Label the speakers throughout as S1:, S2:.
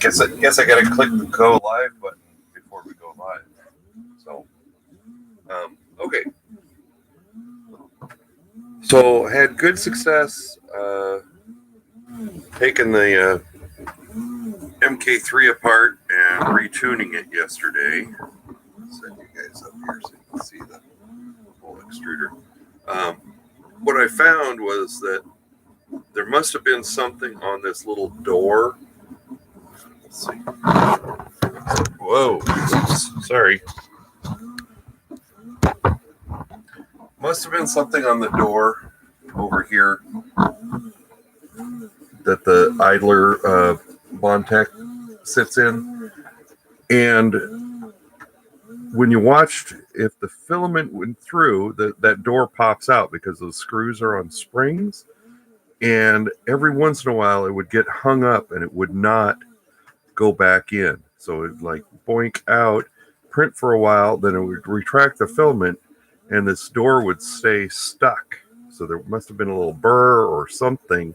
S1: Guess I gotta click the go live button before we go live. So, okay. So had good success taking the MK3 apart and retuning it yesterday. Set you guys up here so you can see the whole extruder. What I found was that there must have been something on this little door. Let's see. Whoa, oops, sorry. Must have been something on the door over here that the idler Bondtech sits in. And when you watched, if the filament went through, that door pops out because those screws are on springs. And every once in a while, it would get hung up and it would not go back in. So it would like boink out, print for a while, then it would retract the filament, and this door would stay stuck. So there must have been a little burr or something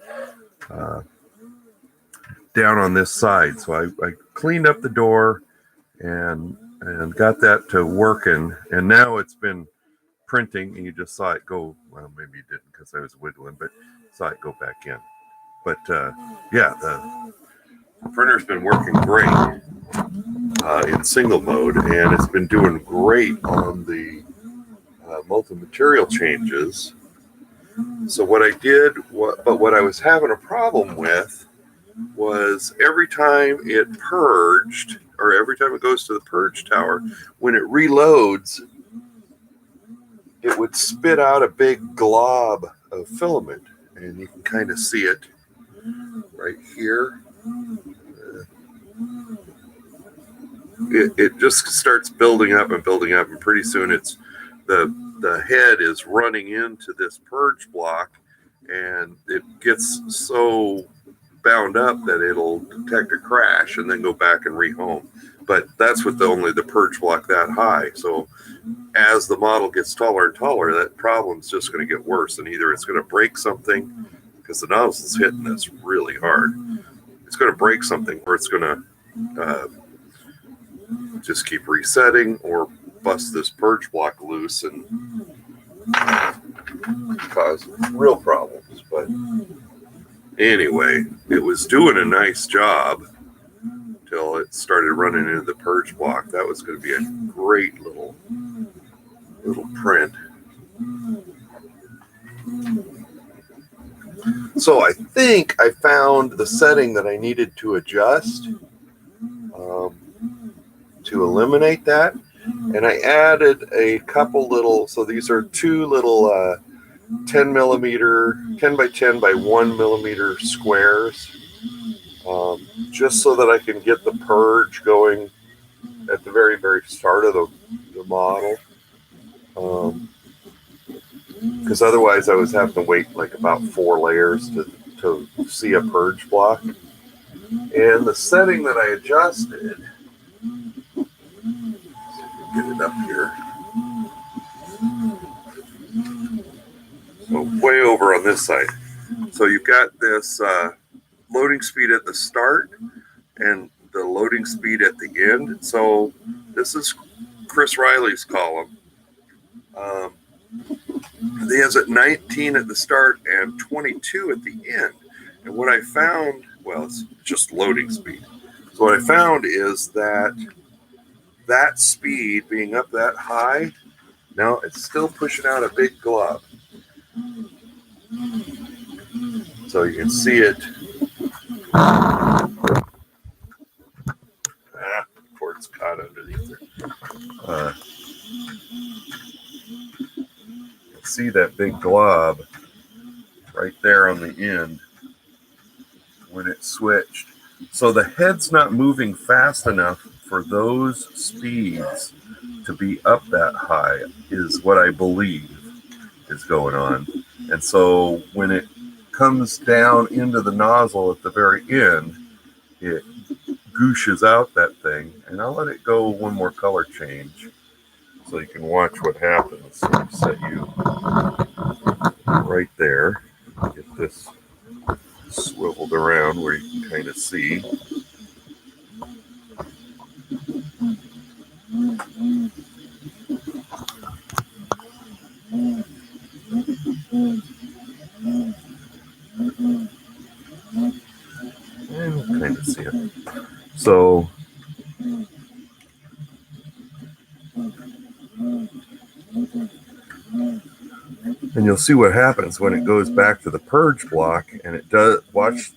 S1: down on this side. So I cleaned up the door and got that to working, and now it's been printing, and you just saw it go. Well, maybe you didn't because I was wiggling, but saw it go back in. But yeah, the printer's been working great in single mode, and it's been doing great on the multi-material changes. So what I did, what I was having a problem with was every time it purged, or every time it goes to the purge tower, when it reloads, it would spit out a big glob of filament, and you can kind of see it right here. It just starts building up, and pretty soon it's the head is running into this purge block, and it gets so bound up that it'll detect a crash and then go back and rehome. But that's with only the purge block that high. So as the model gets taller and taller, that problem's just going to get worse, and either it's going to break something because the nozzle's hitting this really hard. It's going to break something, or it's going to just keep resetting, or bust this purge block loose and cause real problems. But anyway, it was doing a nice job till it started running into the purge block. That was going to be a great little print. So I think I found the setting that I needed to adjust to eliminate that. And I added a couple little, so these are two little 10 by 10 by 1 millimeter squares, just so that I can get the purge going at the very, very start of the model. Because otherwise I was having to wait like about 4 layers to see a purge block. And the setting that I adjusted, get it up here. So way over on this side. So you've got this loading speed at the start and the loading speed at the end. So this is Chris Riley's column. He has it 19 at the start and 22 at the end. And what I found, well, it's just loading speed. So what I found is that speed being up that high, now it's still pushing out a big glob. So you can see it. Cord's caught underneath there. See that big glob right there on the end when it switched. So the head's not moving fast enough for those speeds to be up that high, is what I believe is going on. And so when it comes down into the nozzle at the very end, it gooshes out that thing. And I'll let it go one more color change so you can watch what happens. So I'll set you right there. Get this swiveled around where you can kind of see. And kind of see it. So and you'll see what happens when it goes back to the purge block, and it does. Watch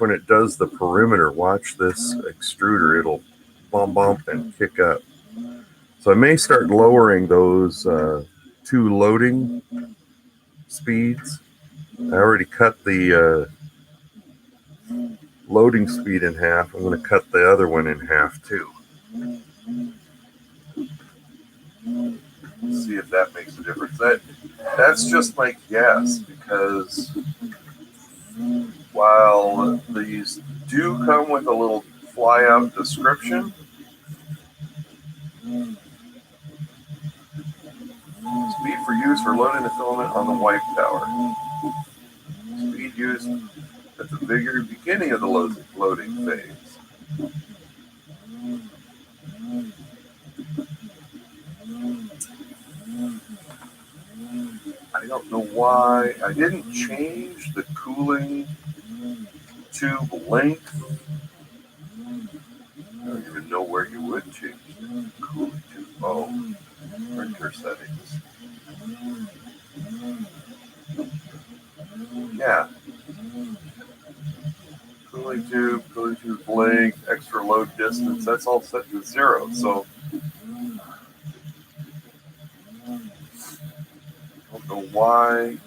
S1: when it does the perimeter. Watch this extruder; it'll bump and kick up. So I may start lowering those 2 loading speeds. I already cut the loading speed in half. I'm going to cut the other one in half too. See if that makes a difference. That's just my guess, because while these do come with a little fly-out description, speed for use for loading the filament on the wipe tower. Speed used at the very beginning of the loading phase. I don't know why I didn't change the cooling tube length. I don't even know where you would change the cooling tube. Oh, printer settings. Yeah. Cooling tube length, extra load distance, that's all set to 0. So I don't know why.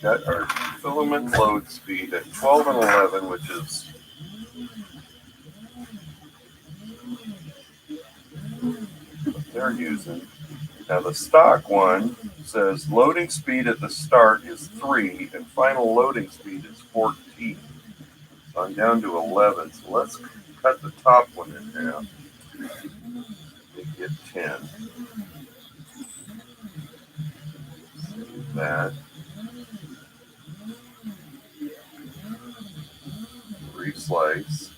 S1: Got our filament load speed at 12 and 11, which is what they're using. Now the stock one says loading speed at the start is 3 and final loading speed is 14. So I'm down to 11. So let's cut the top one in half and get 10. Save that. Reslice.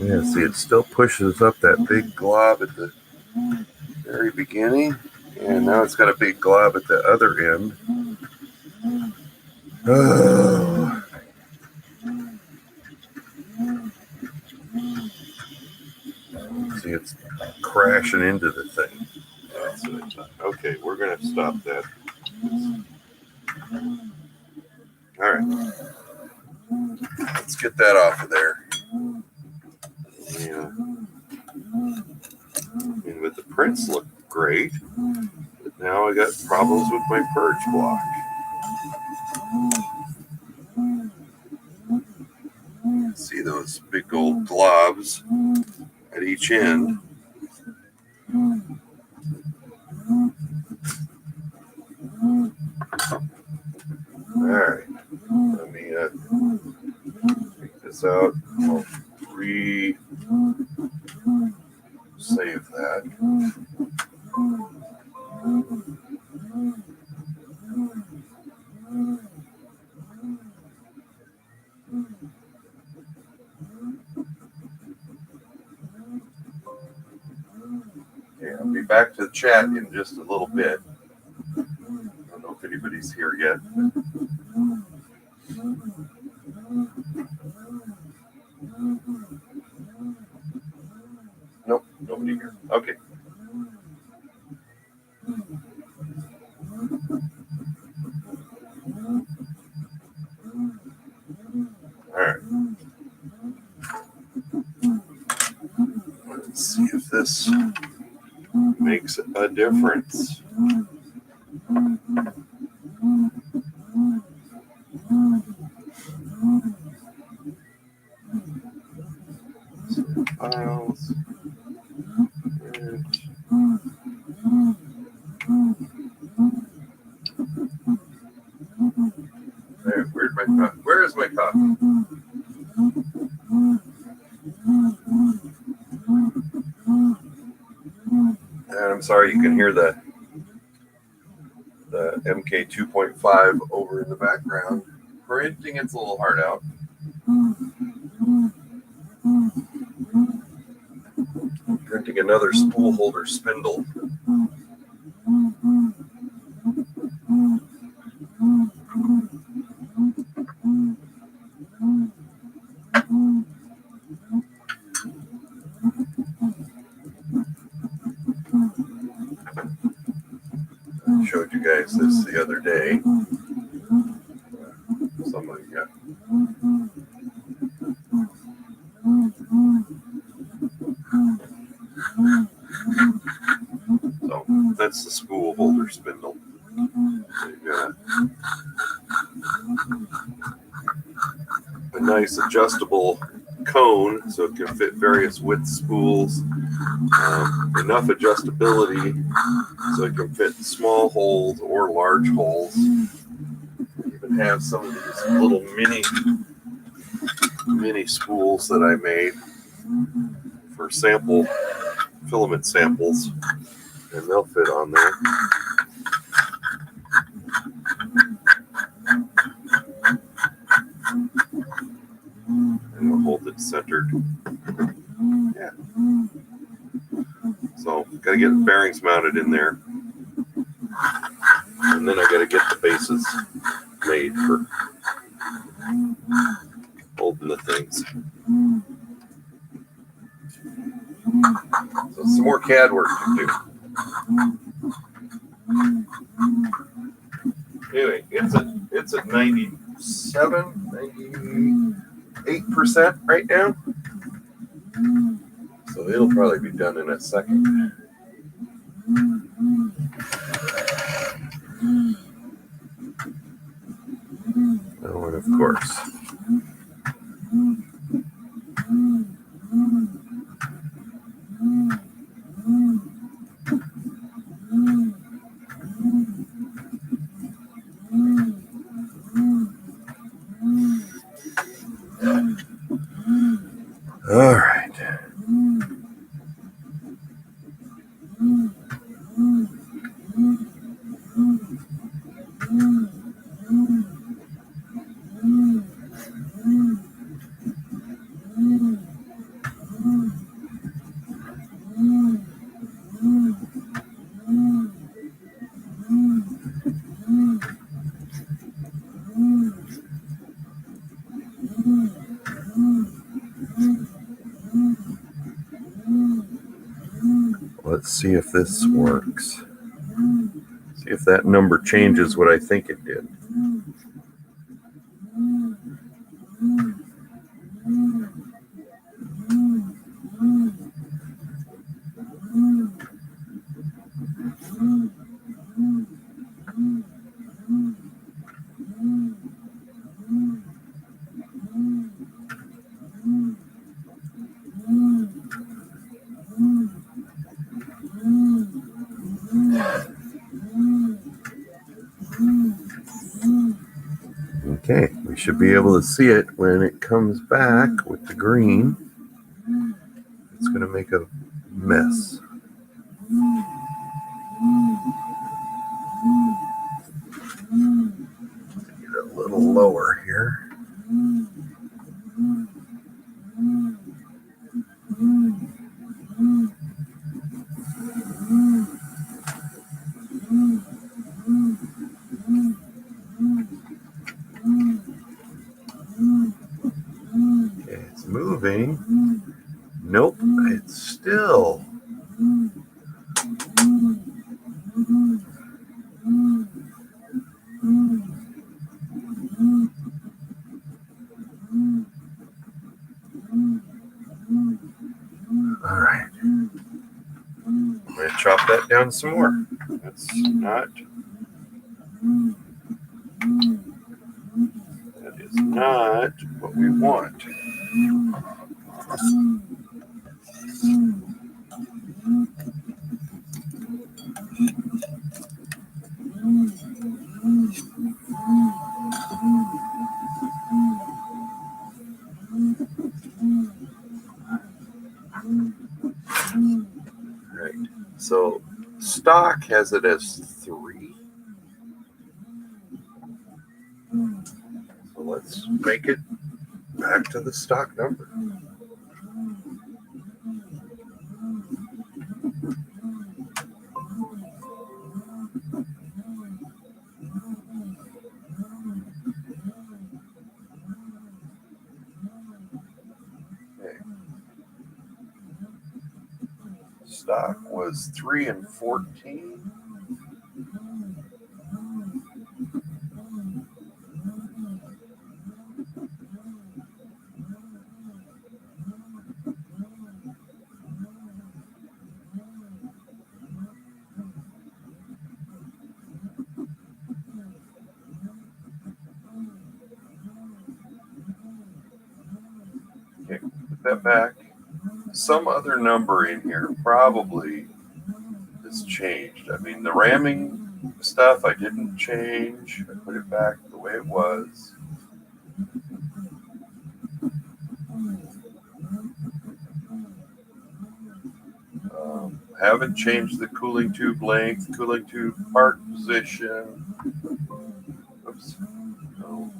S1: Yeah, see, it still pushes up that big glob at the very beginning, and now it's got a big glob at the other end. Oh. See, it's crashing into the thing. That's what I thought. Okay, we're going to stop that. All right. Let's get that off of there. Yeah. And with the prints look great, but now I got problems with my purge block. See those big old globs at each end. All right. Let me take this out. I'll save that. Okay, I'll be back to the chat in just a little bit. I don't know if anybody's here yet. Nope, nobody here. Okay. a difference. Files. There, where's my cup? Where is my cup? And I'm sorry, you can hear the MK 2.5 over in the background. Printing its little heart out. Printing another spool holder spindle. I showed you guys this the other day. Somebody got. So that's the spool holder spindle. You've got a nice adjustable cone so it can fit various width spools. Enough adjustability so it can fit small holes or large holes. Even have some of these little mini spools that I made for filament samples, and they'll fit on there. And we'll hold it centered. Yeah. So, gotta get the bearings mounted in there. And then I gotta get the bases made for holding the things. So some more CAD work to do. Anyway, it's at 98% right now. So it'll probably be done in a second. Oh, and of course. All right. Let's see if this works. See if that number changes what I think it did. Okay, we should be able to see it when it comes back with the green. It's going to make a mess. Get it a little lower here. Okay, it's moving. Nope, it's still. that down some more. That's not. That is not what we want. Right. So stock has it as 3. So let's make it back to the stock number. Okay. Stock was 3 and 14. Okay, put that back. Some other number in here probably has changed. I mean, the ramming stuff I didn't change. I put it back the way it was. Haven't changed the cooling tube length, cooling tube part position. Oops. No.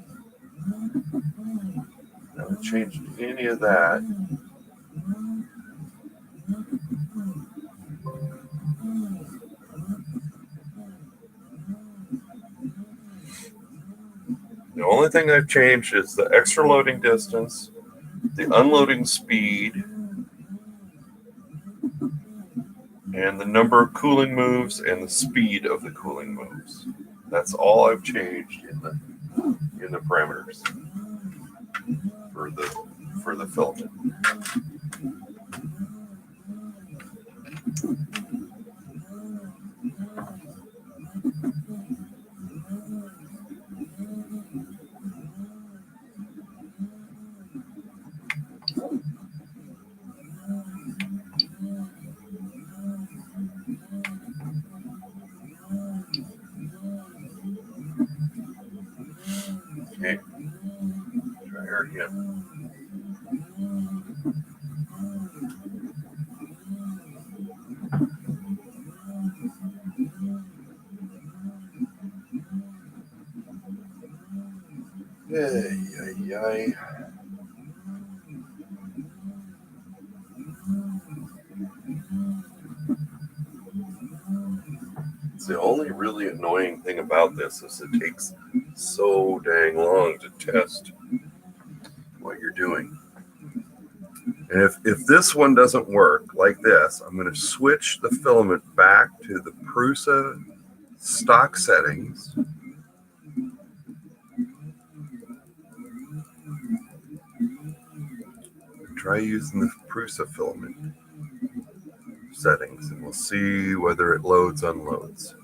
S1: Haven't changed any of that. The only thing I've changed is the extra loading distance, the unloading speed, and the number of cooling moves and the speed of the cooling moves. That's all I've changed in the parameters for the filament. Okay, try her again. Yay. It's the only really annoying thing about this is it takes so dang long to test what you're doing. And if this one doesn't work like this, I'm going to switch the filament back to the Prusa stock settings. Try using the Prusa filament settings and we'll see whether it loads, unloads.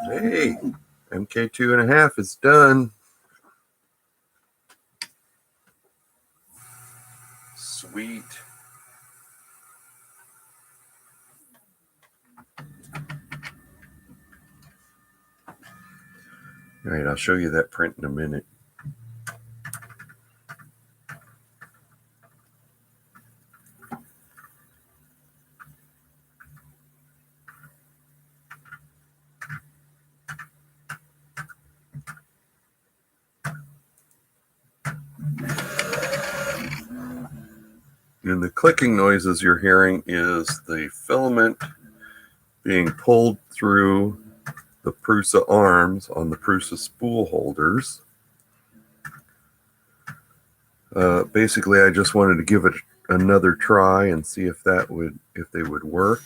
S1: Hey, MK2.5 is done. Sweet. All right, I'll show you that print in a minute. And the clicking noises you're hearing is the filament being pulled through the Prusa arms on the Prusa spool holders. Basically, I just wanted to give it another try and see if they would work,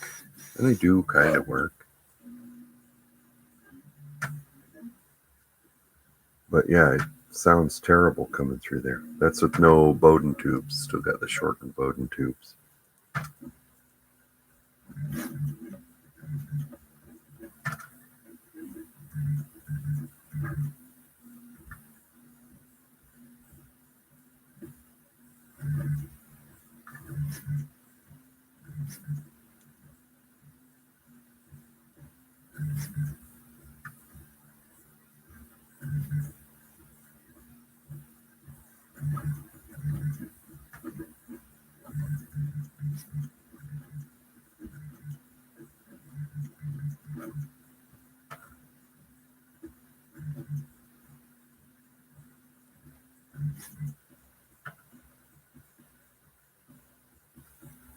S1: and they do kind of work. But yeah, it sounds terrible coming through there. That's with no Bowden tubes. Still got the shortened Bowden tubes.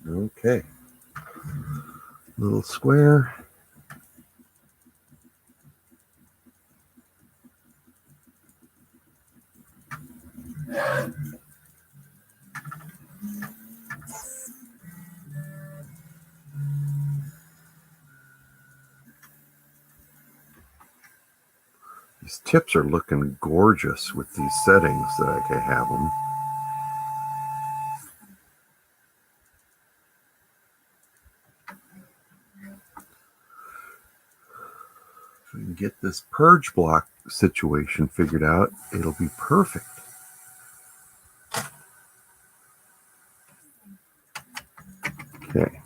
S1: Okay. Little square. These tips are looking gorgeous with these settings that I can have them. If we can get this purge block situation figured out, it'll be perfect. Okay.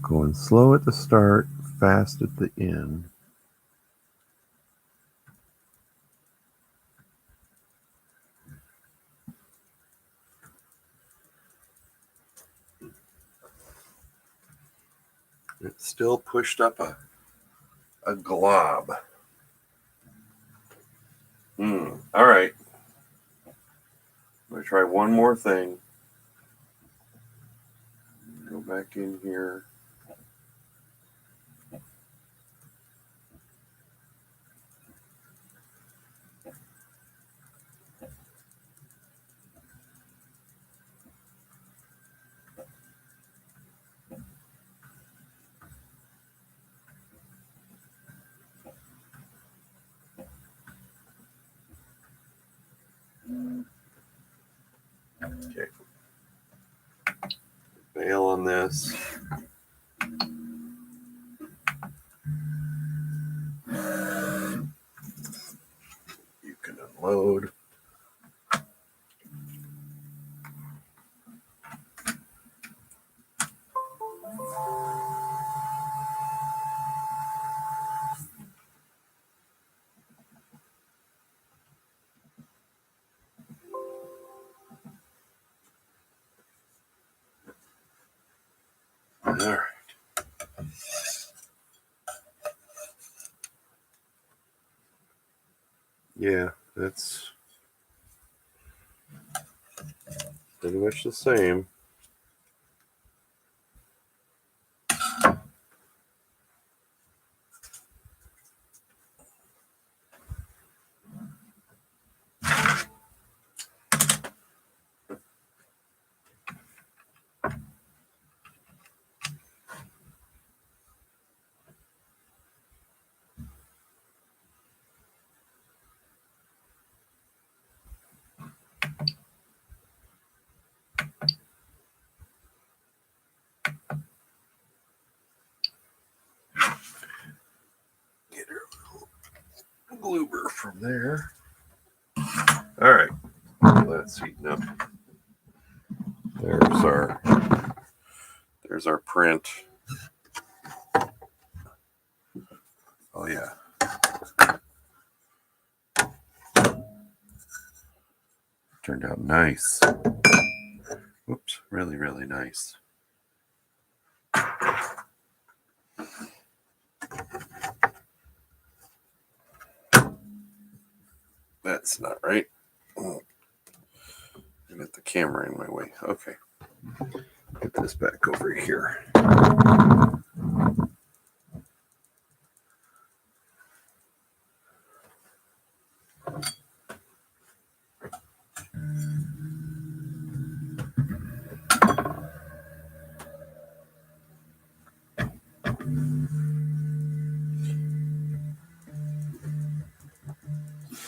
S1: Going slow at the start, fast at the end. It's still pushed up a glob. All right. I'm going to try one more thing. Go back in here. Okay. Bail on this. You can unload. All right. Yeah, that's pretty much the same. Get her a little gloober from there. All right. That's heating up. There's our print. Oh yeah. Turned out nice. Whoops, really, really nice. That's not right. Get the camera in my way. Okay. Get this back over here.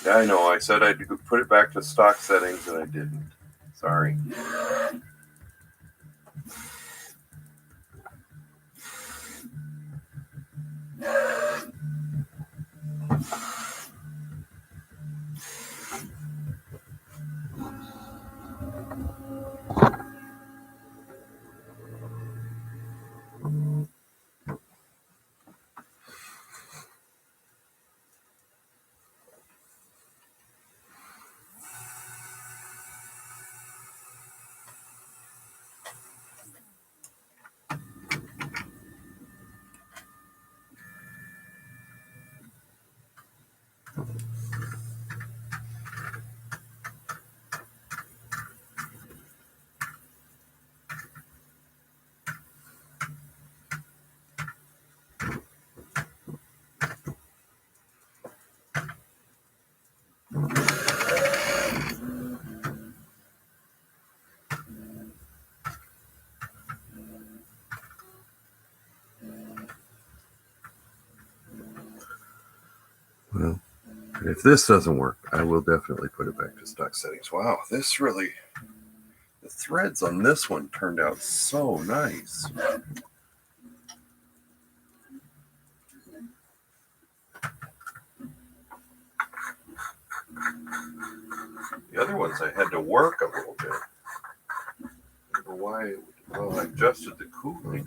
S1: Yeah, I know. I said I'd put it back to stock settings and I didn't. Sorry. Well, if this doesn't work, I will definitely put it back to stock settings. Wow, this really, the threads on this one turned out so nice. The other ones I had to work a little bit. I don't know why. Well, I adjusted the cooling.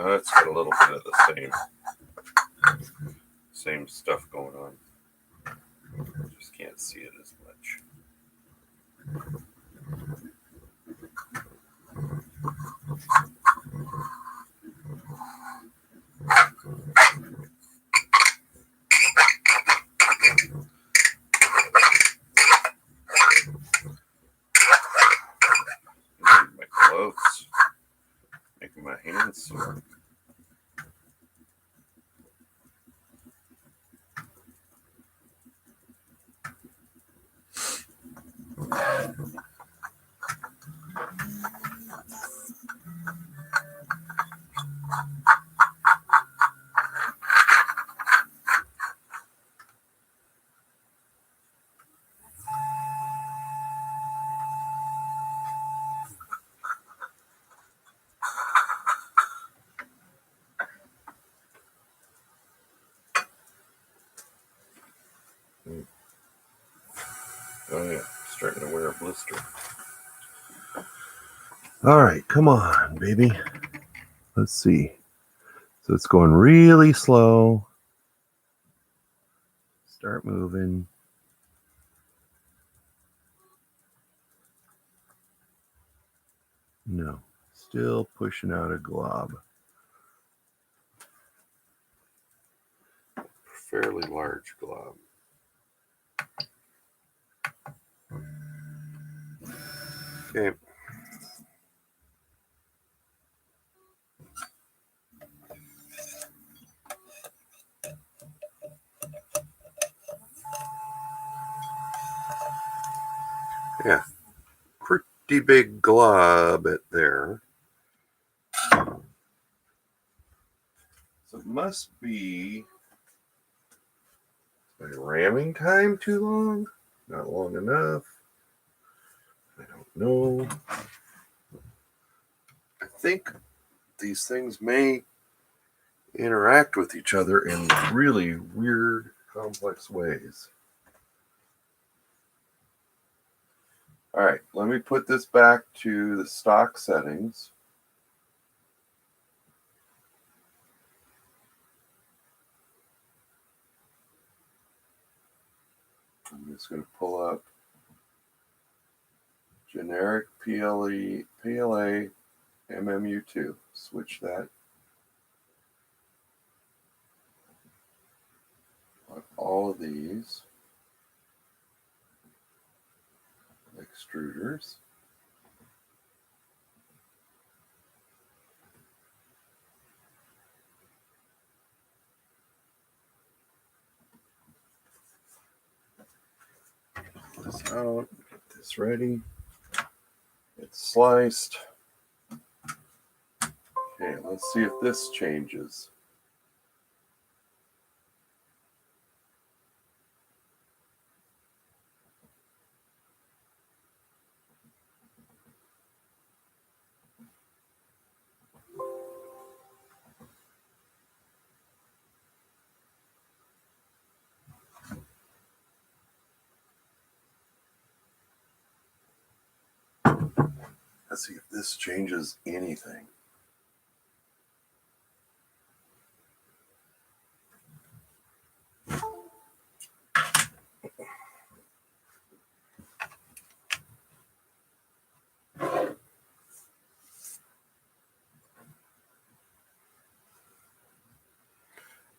S1: It's got a little bit of the same stuff going on. Just can't see it as much. My gloves, making my hands sore. Oh yeah, starting to wear a blister. All right, come on, baby. Let's see. So it's going really slow. Start moving. No, still pushing out a glob. Fairly large glob. Okay. Yeah, pretty big glob at there. So it must be my ramming time too long? Not long enough? I don't know. I think these things may interact with each other in really weird, complex ways. All right, let me put this back to the stock settings. I'm just going to pull up generic PLA MMU2. Switch that on all of these extruders. Pull this out, get this ready. It's sliced. Okay, let's see if this changes. Let's see if this changes anything.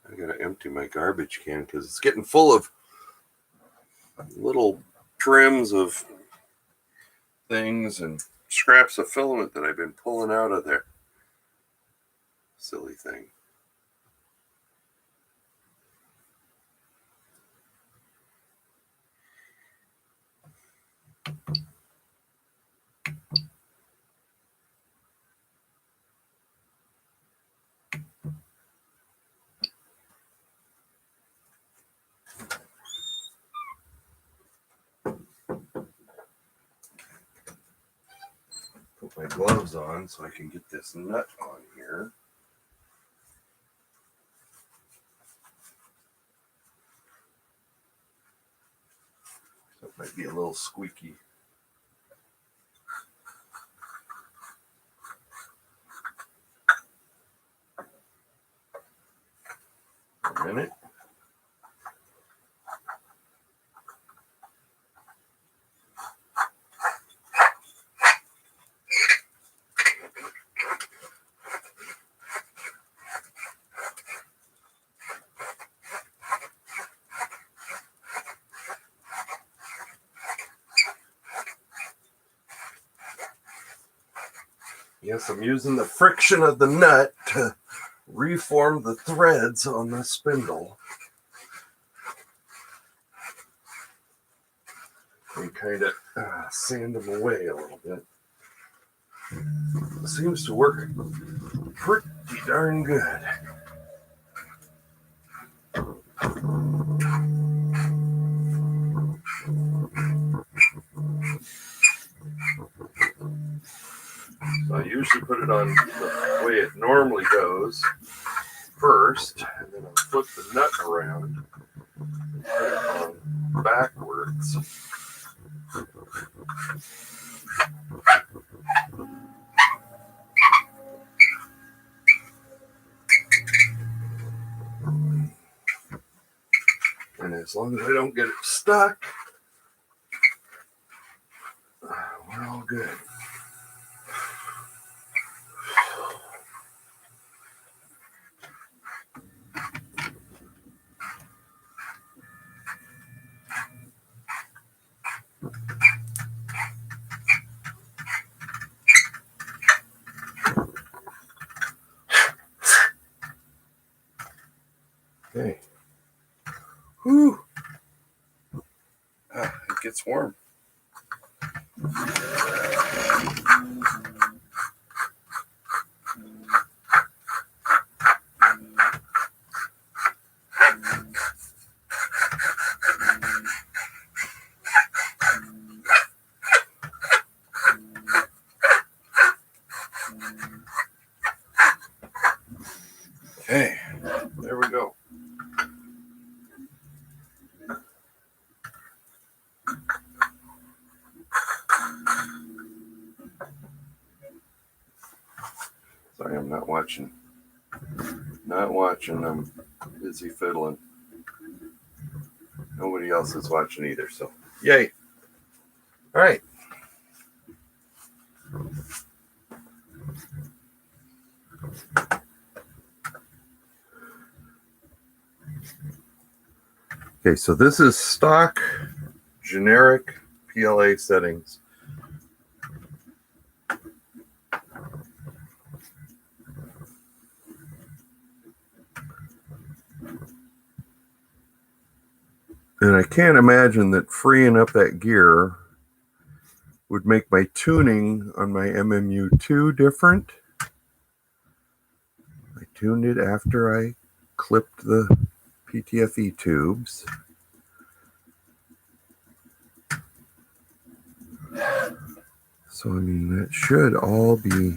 S1: I gotta empty my garbage can because it's getting full of little trims of things and scraps of filament that I've been pulling out of there. Silly thing. Put my gloves on so I can get this nut on here. So it might be a little squeaky. A minute. Yes, I'm using the friction of the nut to reform the threads on the spindle. And kind of sand them away a little bit. It seems to work pretty darn good. So I usually put it on the way it normally goes first, and then I'll flip the nut around and put it on backwards. And as long as I don't get it stuck, we're all good. Okay. Whew. It gets warm. Okay, there we go. Sorry, I'm not watching. I'm busy fiddling. Nobody else is watching either, so yay. All right. Okay, so this is stock generic PLA settings. And I can't imagine that freeing up that gear would make my tuning on my MMU2 different. I tuned it after I clipped the PTFE tubes. So, I mean, that should all be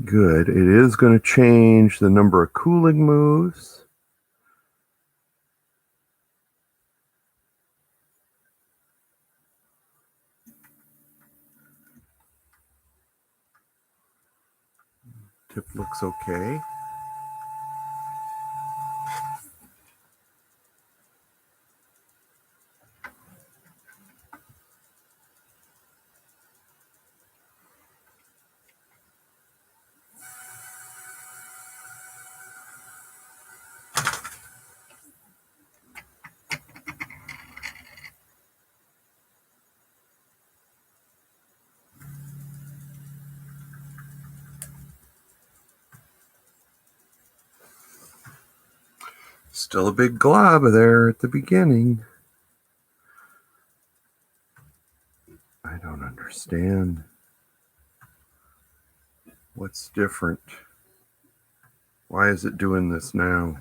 S1: good. It is going to change the number of cooling moves. Tip looks okay. Still a big glob there at the beginning. I don't understand. What's different? Why is it doing this now?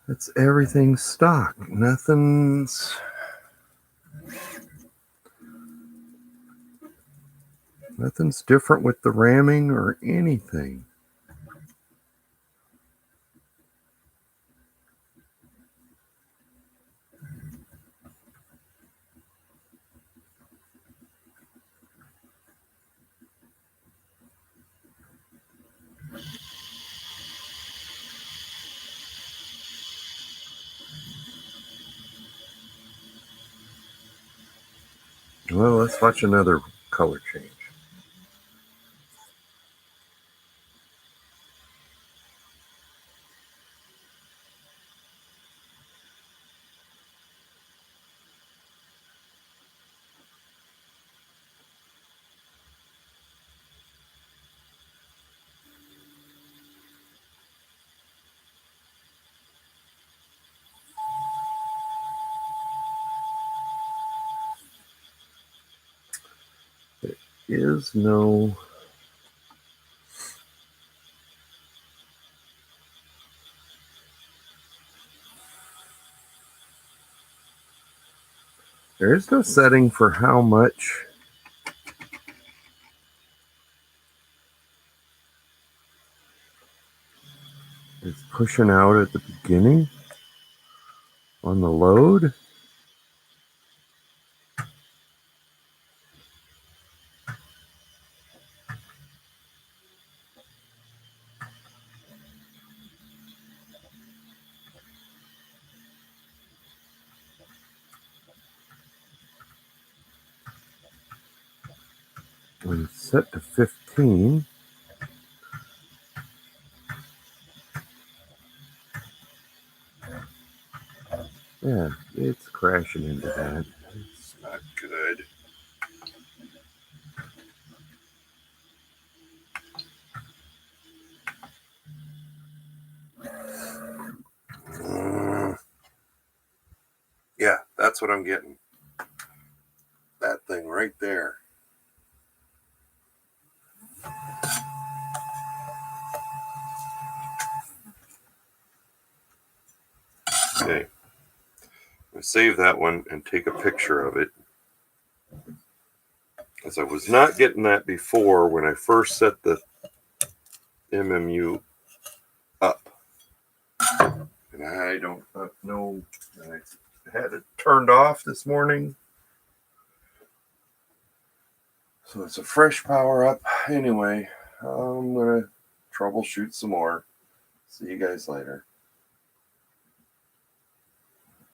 S1: It's everything stock. Nothing's different with the ramming or anything. Well, let's watch another color change. Is no there is no setting for how much is pushing out at the beginning on the load. When it's set to 15, yeah, it's crashing into that. It's not good. Yeah, that's what I'm getting. That thing right there. Okay. I save that one and take a picture of it. Because I was not getting that before when I first set the MMU up. And I don't know. I had it turned off this morning. So it's a fresh power up. Anyway, I'm going to troubleshoot some more. See you guys later.